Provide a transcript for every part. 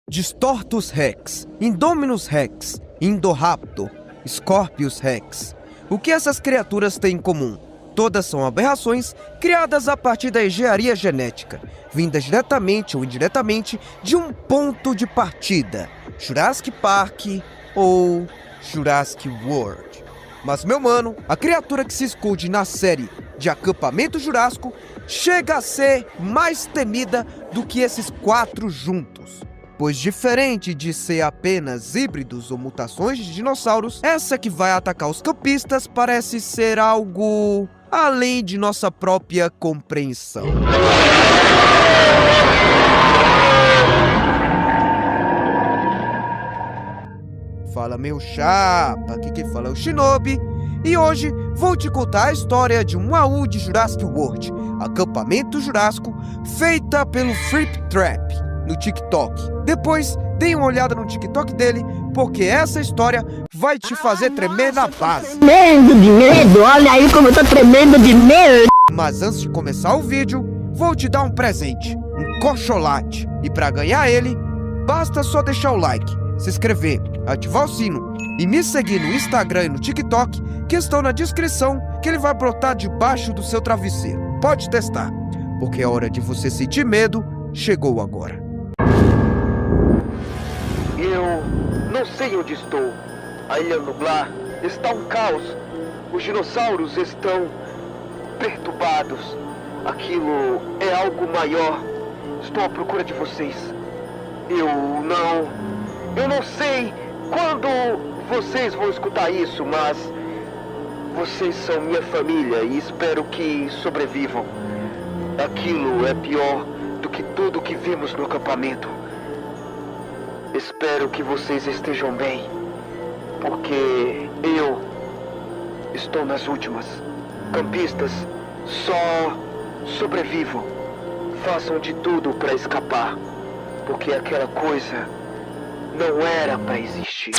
Distortus Rex, Indominus Rex, Indoraptor, Scorpius Rex. O que essas criaturas têm em comum? Todas são aberrações criadas a partir da engenharia genética, vindas diretamente ou indiretamente de um ponto de partida, Jurassic Park ou Jurassic World. Mas, meu mano, a criatura que se esconde na série de Acampamento Jurássico chega a ser mais temida do que esses 4 juntos. Pois, diferente de ser apenas híbridos ou mutações de dinossauros, essa que vai atacar os campistas parece ser algo além de nossa própria compreensão. Fala, meu chapa, aqui quem fala é o Shinobi, e hoje vou te contar a história de um AU de Jurassic World, Acampamento Jurássico, feita pelo Flip Trap no TikTok. Depois, dê uma olhada no TikTok dele, porque essa história vai te fazer tremer na base. Tremendo de medo, olha aí como eu tô tremendo de medo. Mas antes de começar o vídeo, vou te dar um presente, um cocholate. E para ganhar ele, basta só deixar o like, se inscrever, ativar o sino e me seguir no Instagram e no TikTok, que estão na descrição, que ele vai brotar debaixo do seu travesseiro. Pode testar, porque a hora de você sentir medo chegou agora. Eu não sei onde estou. A Ilha Nublar está um caos. Os dinossauros estão perturbados. Aquilo é algo maior. Estou à procura de vocês. Eu não sei quando vocês vão escutar isso, mas vocês são minha família e espero que sobrevivam. Aquilo é pior do que tudo que vimos no acampamento. Espero que vocês estejam bem, porque eu estou nas últimas. Campistas, só sobrevivam. Façam de tudo para escapar, porque aquela coisa não era para existir.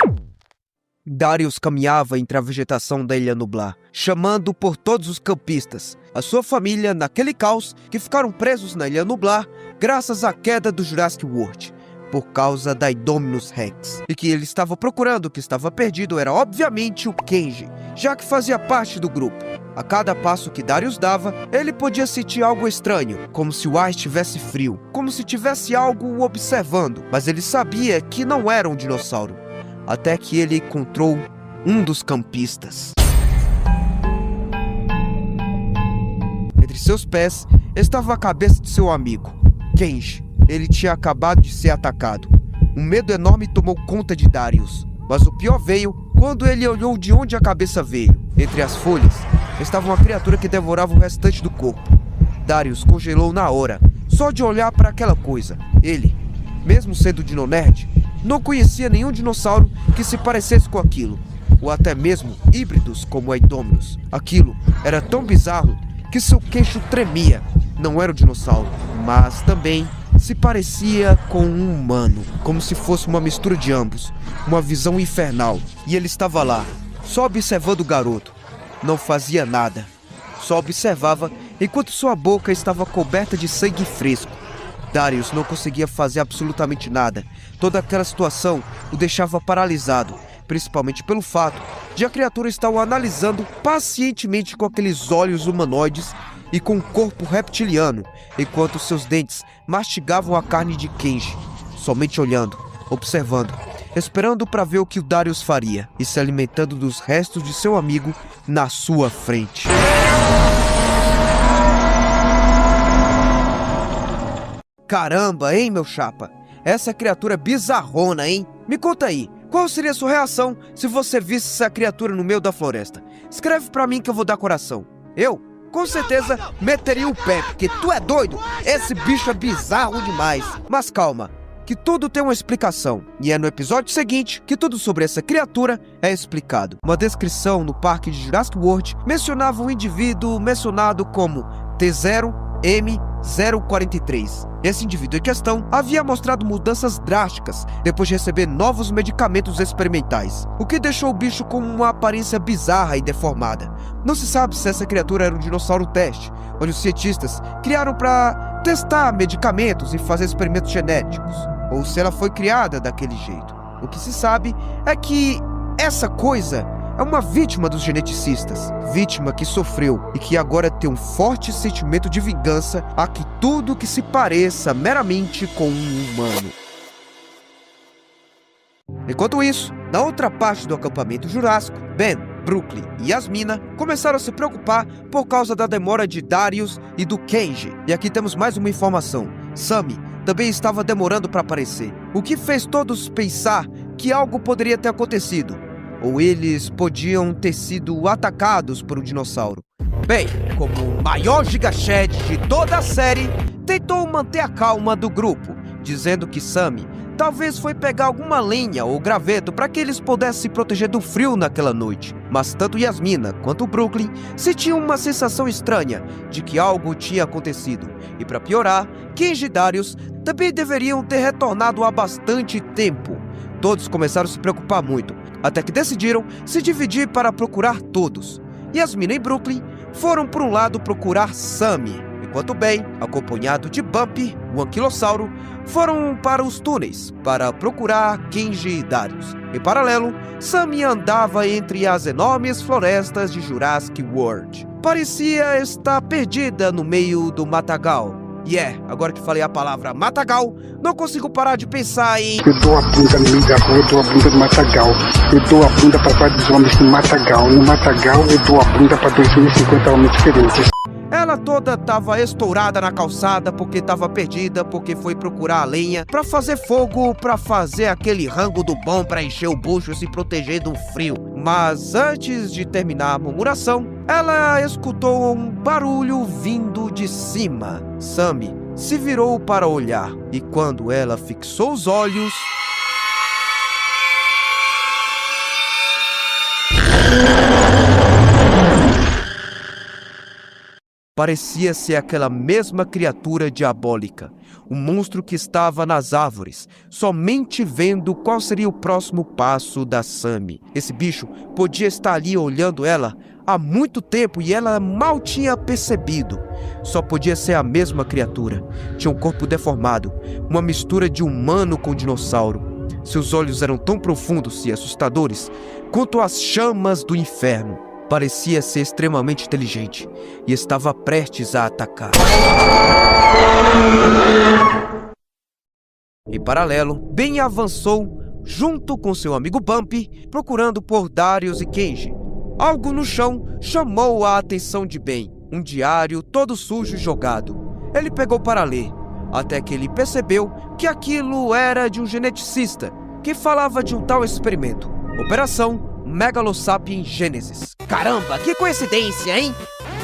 Darius caminhava entre a vegetação da Ilha Nublar, chamando por todos os campistas, a sua família naquele caos que ficaram presos na Ilha Nublar graças à queda do Jurassic World, por causa da Indominus Rex. E que ele estava procurando, que estava perdido, era obviamente o Kenji, já que fazia parte do grupo. A cada passo que Darius dava, ele podia sentir algo estranho, como se o ar estivesse frio, como se tivesse algo o observando, mas ele sabia que não era um dinossauro, até que ele encontrou um dos campistas. Entre seus pés estava a cabeça de seu amigo, Kenji. Ele tinha acabado de ser atacado. Um medo enorme tomou conta de Darius, mas o pior veio quando ele olhou de onde a cabeça veio. Entre as folhas estava uma criatura que devorava o restante do corpo. Darius congelou na hora, só de olhar para aquela coisa. Ele, mesmo sendo dinonerd, não conhecia nenhum dinossauro que se parecesse com aquilo, ou até mesmo híbridos como a Indominus. Aquilo era tão bizarro que seu queixo tremia. Não era um dinossauro, mas também se parecia com um humano, como se fosse uma mistura de ambos, uma visão infernal. E ele estava lá, só observando o garoto. Não fazia nada, só observava enquanto sua boca estava coberta de sangue fresco. Darius não conseguia fazer absolutamente nada. Toda aquela situação o deixava paralisado, principalmente pelo fato de a criatura estar o analisando pacientemente com aqueles olhos humanoides e com um corpo reptiliano, enquanto seus dentes mastigavam a carne de Kenji, somente olhando, observando, esperando para ver o que o Darius faria, e se alimentando dos restos de seu amigo na sua frente. Caramba, hein, meu chapa? Essa criatura é bizarrona, hein? Me conta aí, qual seria a sua reação se você visse essa criatura no meio da floresta? Escreve pra mim que eu vou dar coração. Eu, com certeza, meteria o pé, porque tu é doido, esse bicho é bizarro demais. Mas calma, que tudo tem uma explicação, e é no episódio seguinte que tudo sobre essa criatura é explicado. Uma descrição no parque de Jurassic World mencionava um indivíduo mencionado como T0M043. Esse indivíduo em questão havia mostrado mudanças drásticas depois de receber novos medicamentos experimentais, o que deixou o bicho com uma aparência bizarra e deformada. Não se sabe se essa criatura era um dinossauro teste, onde os cientistas criaram para testar medicamentos e fazer experimentos genéticos. ou se ela foi criada daquele jeito. O que se sabe é que essa coisa é uma vítima dos geneticistas, vítima que sofreu e que agora tem um forte sentimento de vingança a que tudo que se pareça meramente com um humano. Enquanto isso, na outra parte do acampamento jurássico, Ben, Brooklyn e Yasmina começaram a se preocupar por causa da demora de Darius e do Kenji. E aqui temos mais uma informação. Sammy também estava demorando para aparecer, o que fez todos pensar que algo poderia ter acontecido, ou eles podiam ter sido atacados por um dinossauro. Bem, como o maior Giga-Chad de toda a série, tentou manter a calma do grupo, dizendo que Sammy talvez foi pegar alguma lenha ou graveto para que eles pudessem se proteger do frio naquela noite. Mas tanto Yasmina quanto Brooklyn sentiam uma sensação estranha de que algo tinha acontecido. E para piorar, Kenji e Darius também deveriam ter retornado há bastante tempo. Todos começaram a se preocupar muito, até que decidiram se dividir para procurar todos. Yasmina e Brooklyn foram para um lado procurar Sammy, enquanto Ben, acompanhado de Bumpy, o anquilossauro, foram para os túneis para procurar Kenji e Darius. Em paralelo, Sammy andava entre as enormes florestas de Jurassic World. Parecia estar perdida no meio do matagal. Agora que falei a palavra matagal, não consigo parar de pensar em... Eu dou a bunda no meio da rua, eu dou a bunda no matagal. Eu dou a bunda para vários homens no matagal. No matagal, eu dou a bunda para 2050 homens diferentes. Ela toda estava estourada na calçada porque estava perdida, porque foi procurar a lenha para fazer fogo, para fazer aquele rango do bom para encher o bucho e se proteger do frio. Mas antes de terminar a murmuração, ela escutou um barulho vindo de cima. Sammy se virou para olhar e quando ela fixou os olhos... parecia ser aquela mesma criatura diabólica, o monstro que estava nas árvores, somente vendo qual seria o próximo passo da Sammy. Esse bicho podia estar ali olhando ela há muito tempo e ela mal tinha percebido. Só podia ser a mesma criatura. Tinha um corpo deformado, uma mistura de humano com dinossauro. Seus olhos eram tão profundos e assustadores quanto as chamas do inferno. Parecia ser extremamente inteligente e estava prestes a atacar. Em paralelo, Ben avançou junto com seu amigo Bumpy, procurando por Darius e Kenji. Algo no chão chamou a atenção de Ben, um diário todo sujo e jogado. Ele pegou para ler, até que ele percebeu que aquilo era de um geneticista, que falava de um tal experimento, Operação Megalosapiens Genesis. Caramba, que coincidência, hein?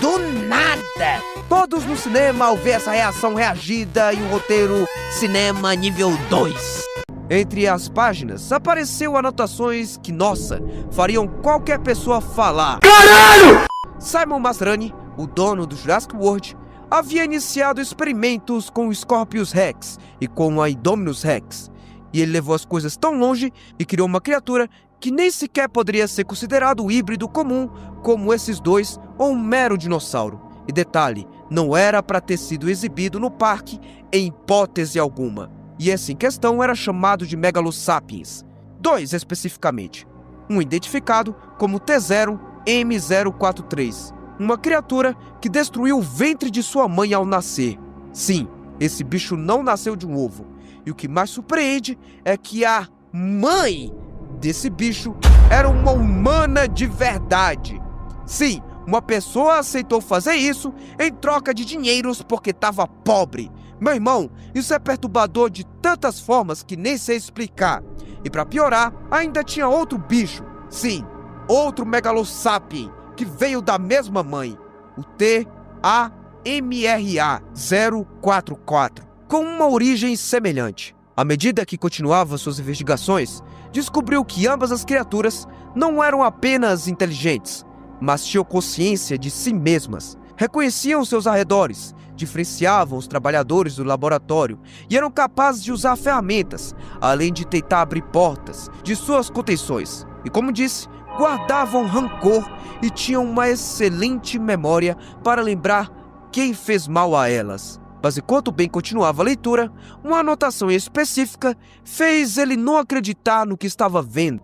Do nada! Todos no cinema ao ver essa reação reagida e um roteiro cinema nível 2. Entre as páginas apareceu anotações que, nossa, fariam qualquer pessoa falar. Caralho! Simon Masrani, o dono do Jurassic World, havia iniciado experimentos com o Scorpius Rex e com a Indominus Rex. E ele levou as coisas tão longe e criou uma criatura que nem sequer poderia ser considerado híbrido comum como esses dois ou um mero dinossauro. E detalhe, não era para ter sido exibido no parque em hipótese alguma. E esse em questão era chamado de Megalosapiens. 2 especificamente. Um identificado como T0M043. Uma criatura que destruiu o ventre de sua mãe ao nascer. Sim, esse bicho não nasceu de um ovo. E o que mais surpreende é que a mãe desse bicho era uma humana de verdade. Sim, uma pessoa aceitou fazer isso em troca de dinheiros porque estava pobre. Meu irmão, isso é perturbador de tantas formas que nem sei explicar. E para piorar, ainda tinha outro bicho. Sim, outro Megalosapien que veio da mesma mãe, o TAMRA-044, com uma origem semelhante. À medida que continuava suas investigações, descobriu que ambas as criaturas não eram apenas inteligentes, mas tinham consciência de si mesmas, reconheciam seus arredores, diferenciavam os trabalhadores do laboratório e eram capazes de usar ferramentas, além de tentar abrir portas de suas contenções. E como disse, guardavam rancor e tinham uma excelente memória para lembrar quem fez mal a elas. Mas enquanto Ben continuava a leitura, uma anotação específica fez ele não acreditar no que estava vendo.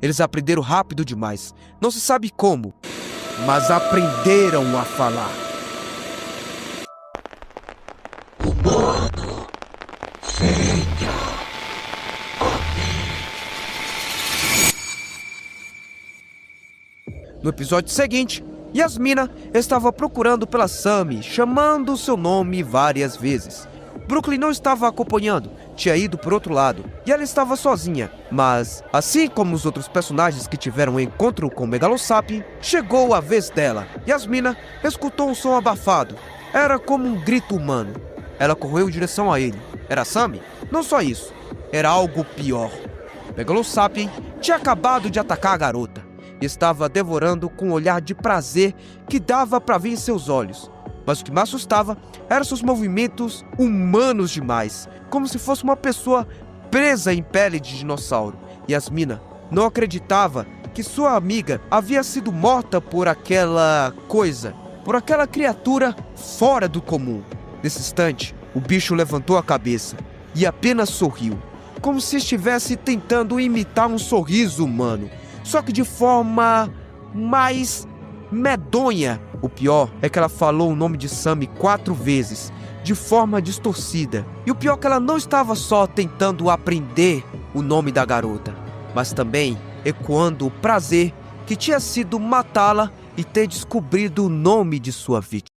Eles aprenderam rápido demais, não se sabe como, mas aprenderam a falar. No episódio seguinte, Yasmina estava procurando pela Sammy, chamando seu nome várias vezes. Brooklyn não estava acompanhando, tinha ido por outro lado, e ela estava sozinha. Mas, assim como os outros personagens que tiveram um encontro com Megalosapien, chegou a vez dela. Yasmina escutou um som abafado. Era como um grito humano. Ela correu em direção a ele. Era Sammy? Não só isso, era algo pior. Megalosapien tinha acabado de atacar a garota. Estava devorando com um olhar de prazer que dava para ver em seus olhos. Mas o que me assustava eram seus movimentos humanos demais, como se fosse uma pessoa presa em pele de dinossauro. Yasmina não acreditava que sua amiga havia sido morta por aquela coisa, por aquela criatura fora do comum. Nesse instante, o bicho levantou a cabeça e apenas sorriu, como se estivesse tentando imitar um sorriso humano, só que de forma mais medonha. O pior é que ela falou o nome de Sammy 4 vezes, de forma distorcida. E o pior é que ela não estava só tentando aprender o nome da garota, mas também ecoando o prazer que tinha sido matá-la e ter descobrido o nome de sua vítima.